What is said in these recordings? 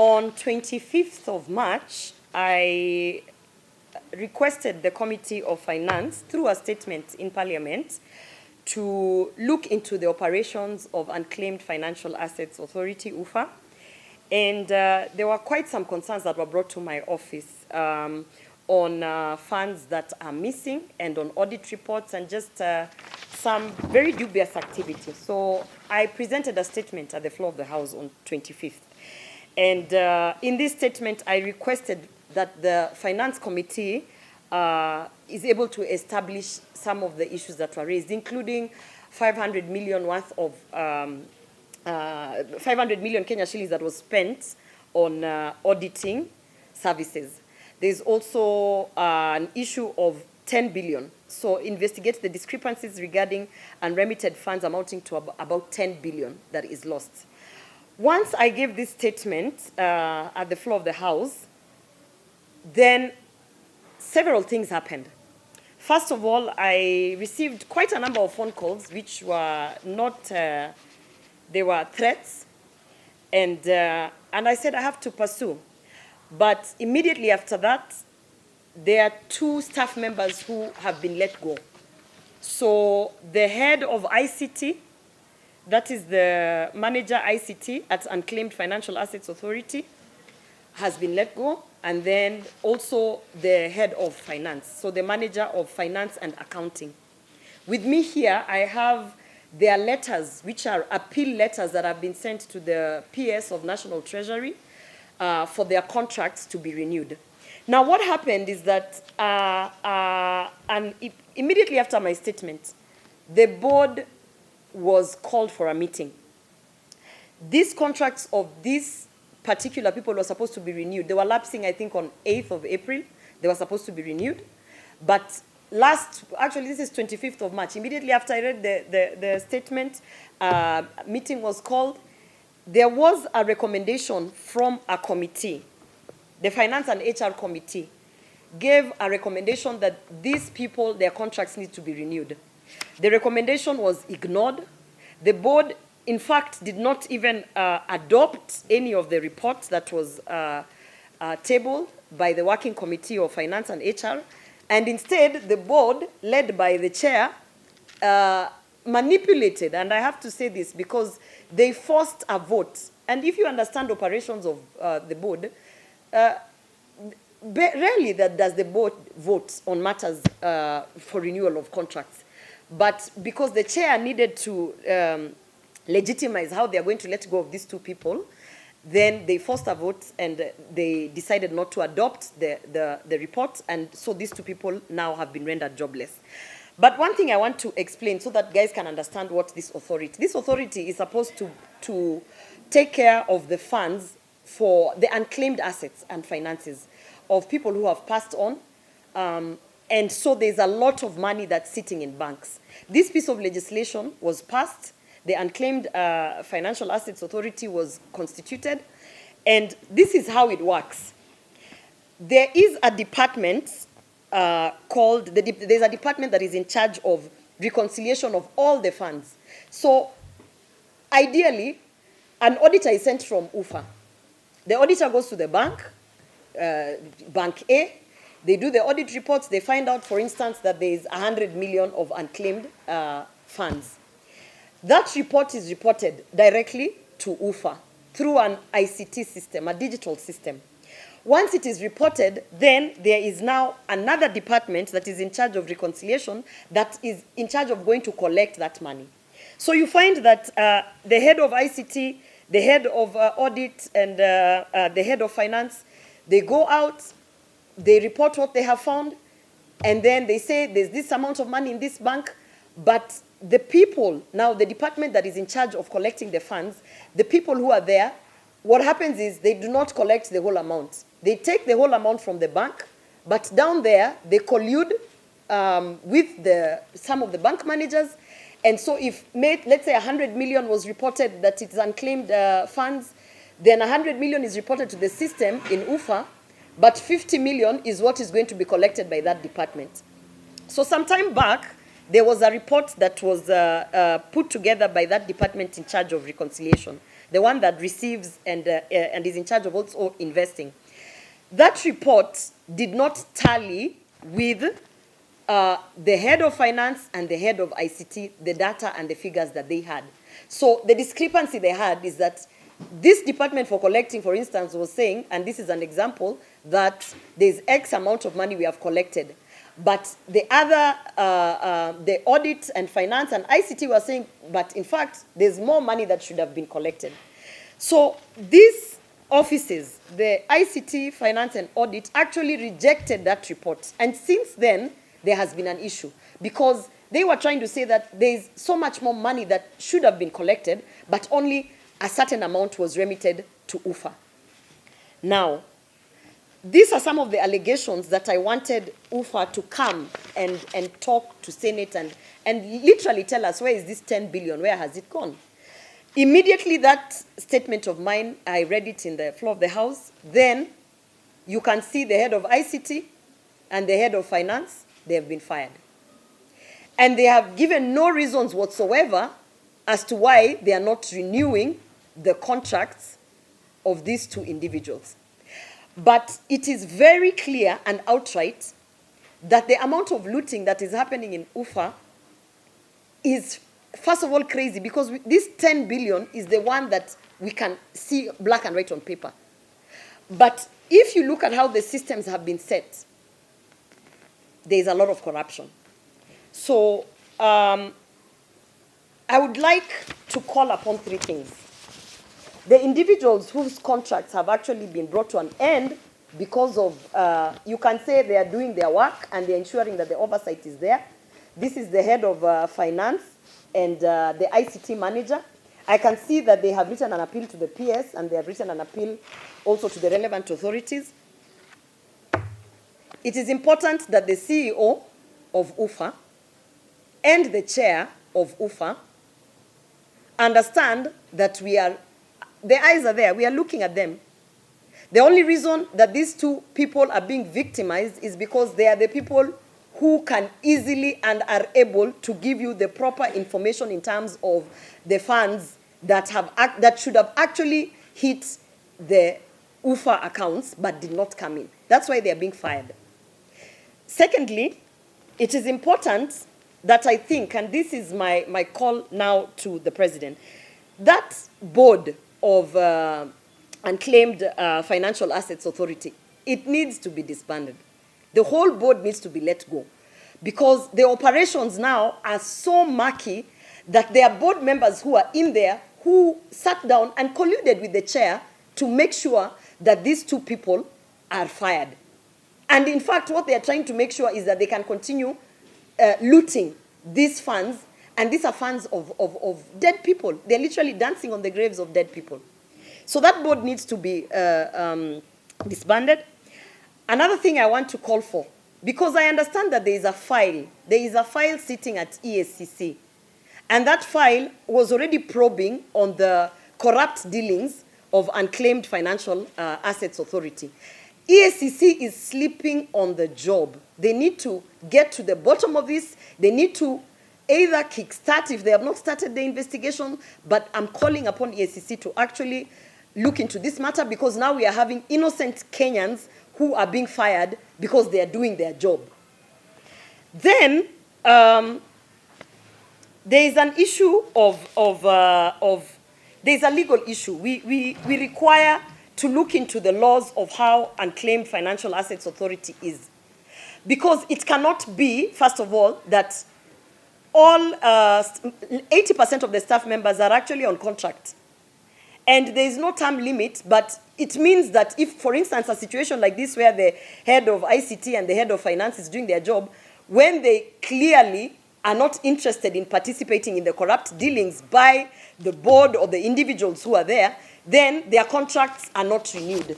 On 25th of March, I requested the Committee of Finance, through a statement in Parliament, to look into the operations of Unclaimed Financial Assets Authority, UFA. And there were quite some concerns that were brought to my office on funds that are missing and on audit reports and just some very dubious activity. So I presented a statement at the floor of the House on 25th. And in this statement, I requested that the Finance Committee is able to establish some of the issues that were raised, including 500 million worth of 500 million Kenya shillings that was spent on auditing services. There's also an issue of 10 billion. So investigate the discrepancies regarding unremitted funds amounting to about 10 billion that is lost. Once I gave this statement at the floor of the House, then several things happened. First of all, I received quite a number of phone calls, which were not, they were threats, and I said I have to pursue. But immediately after that, there are 2 staff members who have been let go. So the head of ICT, that is the manager ICT at Unclaimed Financial Assets Authority, has been let go, and then also the head of finance, so the manager of finance and accounting. With me here, I have their letters, which are appeal letters that have been sent to the PS of National Treasury for their contracts to be renewed. Now, what happened is that immediately after my statement, the board was called for a meeting. These contracts of these particular people were supposed to be renewed. They were lapsing, I think, on 8th of April. They were supposed to be renewed. But actually, this is 25th of March. Immediately after I read the statement, meeting was called. There was a recommendation from a committee. The Finance and HR Committee gave a recommendation that these people, their contracts need to be renewed. The recommendation was ignored. The board, in fact, did not even adopt any of the reports that was tabled by the Working Committee of Finance and HR. And instead, the board, led by the chair, manipulated, and I have to say this because they forced a vote. And if you understand operations of the board, rarely does the board vote on matters for renewal of contracts. But because the chair needed to legitimize how they are going to let go of these 2 people, then they forced a vote and they decided not to adopt the report, and so these 2 people now have been rendered jobless. But one thing I want to explain so that guys can understand what this authority is supposed to take care of the funds for the unclaimed assets and finances of people who have passed on. And so there's a lot of money that's sitting in banks. This piece of legislation was passed. The Unclaimed Financial Assets Authority was constituted. And this is how it works. There is a department there's a department that is in charge of reconciliation of all the funds. So ideally, an auditor is sent from UFA. The auditor goes to the bank, Bank A. They do the audit reports. They find out, for instance, that there is 100 million of unclaimed funds. That report is reported directly to UFA through an ICT system, a digital system. Once it is reported, then there is now another department that is in charge of reconciliation that is in charge of going to collect that money. So you find that the head of ICT, the head of audit, and the head of finance, they go out, they report what they have found, and then they say there's this amount of money in this bank, but the people, now the department that is in charge of collecting the funds, the people who are there, what happens is they do not collect the whole amount. They take the whole amount from the bank, but down there, they collude with some of the bank managers. And so if, let's say 100 million was reported that it's unclaimed funds, then 100 million is reported to the system in UFA, but 50 million is what is going to be collected by that department. So some time back, there was a report that was put together by that department in charge of reconciliation. the one that receives and is in charge of also investing. That report did not tally with the head of finance and the head of ICT, the data and the figures that they had. So the discrepancy they had is that this department for collecting, for instance, was saying, and this is an example, that there's X amount of money we have collected. But the other, the audit and finance and ICT were saying, but in fact, there's more money that should have been collected. So these offices, the ICT, finance and audit, actually rejected that report. And since then, there has been an issue because they were trying to say that there's so much more money that should have been collected, but only a certain amount was remitted to UFA. Now, these are some of the allegations that I wanted UFA to come and talk to Senate and literally tell us, where is this 10 billion, where has it gone? Immediately that statement of mine, I read it in the floor of the House. Then you can see the head of ICT and the head of finance, they have been fired. And they have given no reasons whatsoever as to why they are not renewing the contracts of these two individuals. But it is very clear and outright that the amount of looting that is happening in UFA is, first of all, crazy, because this 10 billion is the one that we can see black and white on paper. But if you look at how the systems have been set, there is a lot of corruption. So I would like to call upon three things. The individuals whose contracts have actually been brought to an end because of, you can say they are doing their work and they're ensuring that the oversight is there. This is the head of finance and the ICT manager. I can see that they have written an appeal to the PS and they have written an appeal also to the relevant authorities. It is important that the CEO of UFA and the chair of UFA understand that the eyes are there, we are looking at them. The only reason that these two people are being victimized is because they are the people who can easily and are able to give you the proper information in terms of the funds that should have actually hit the UFA accounts but did not come in. That's why they are being fired. Secondly, it is important that I think, and this is my call now to the president, that board of Unclaimed Financial Assets Authority, it needs to be disbanded. The whole board needs to be let go because the operations now are so murky that there are board members who are in there who sat down and colluded with the chair to make sure that these two people are fired. And in fact, what they are trying to make sure is that they can continue looting these funds, and these are funds of dead people. They're literally dancing on the graves of dead people. So that board needs to be disbanded. Another thing I want to call for, because I understand that there is a file sitting at EACC, and that file was already probing on the corrupt dealings of Unclaimed Financial Assets Authority. EACC is sleeping on the job. They need to get to the bottom of this. They need to either kickstart if they have not started the investigation, but I'm calling upon EACC to actually look into this matter because now we are having innocent Kenyans who are being fired because they are doing their job. Then there is an issue there's a legal issue. We require to look into the laws of how Unclaimed Financial Assets Authority is. Because it cannot be, first of all, that all 80% of the staff members are actually on contract. And there is no term limit, but it means that if, for instance, a situation like this where the head of ICT and the head of finance is doing their job, when they clearly are not interested in participating in the corrupt dealings by the board or the individuals who are there, then their contracts are not renewed.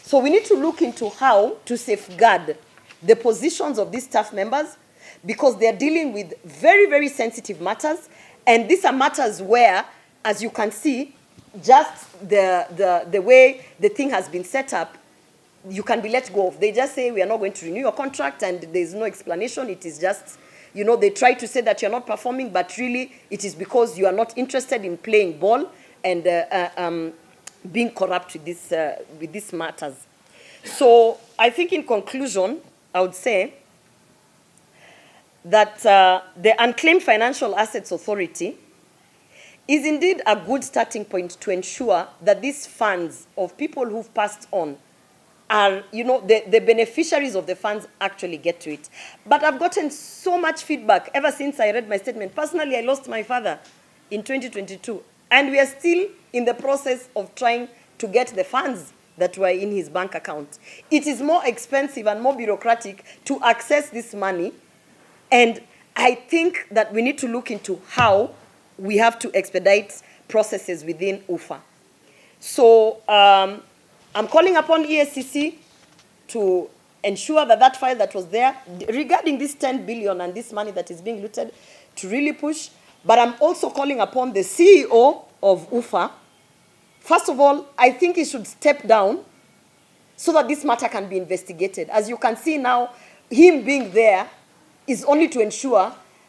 So we need to look into how to safeguard the positions of these staff members because they're dealing with very, very sensitive matters. And these are matters where, as you can see, just the way the thing has been set up, you can be let go of. They just say, we are not going to renew your contract, and there's no explanation. It is just, they try to say that you're not performing, but really it is because you are not interested in playing ball, and being corrupt with these matters. So I think in conclusion, I would say that the Unclaimed Financial Assets Authority is indeed a good starting point to ensure that these funds of people who've passed on are, you know, the beneficiaries of the funds actually get to it. But I've gotten so much feedback ever since I read my statement. Personally, I lost my father in 2022, and we are still in the process of trying to get the funds that were in his bank account. It is more expensive and more bureaucratic to access this money, and I think that we need to look into how we have to expedite processes within UFA. So I'm calling upon EACC to ensure that that file that was there regarding this 10 billion and this money that is being looted to really push. But I'm also calling upon the CEO of UFA. First of all, I think he should step down so that this matter can be investigated. As you can see now, him being there is only to ensure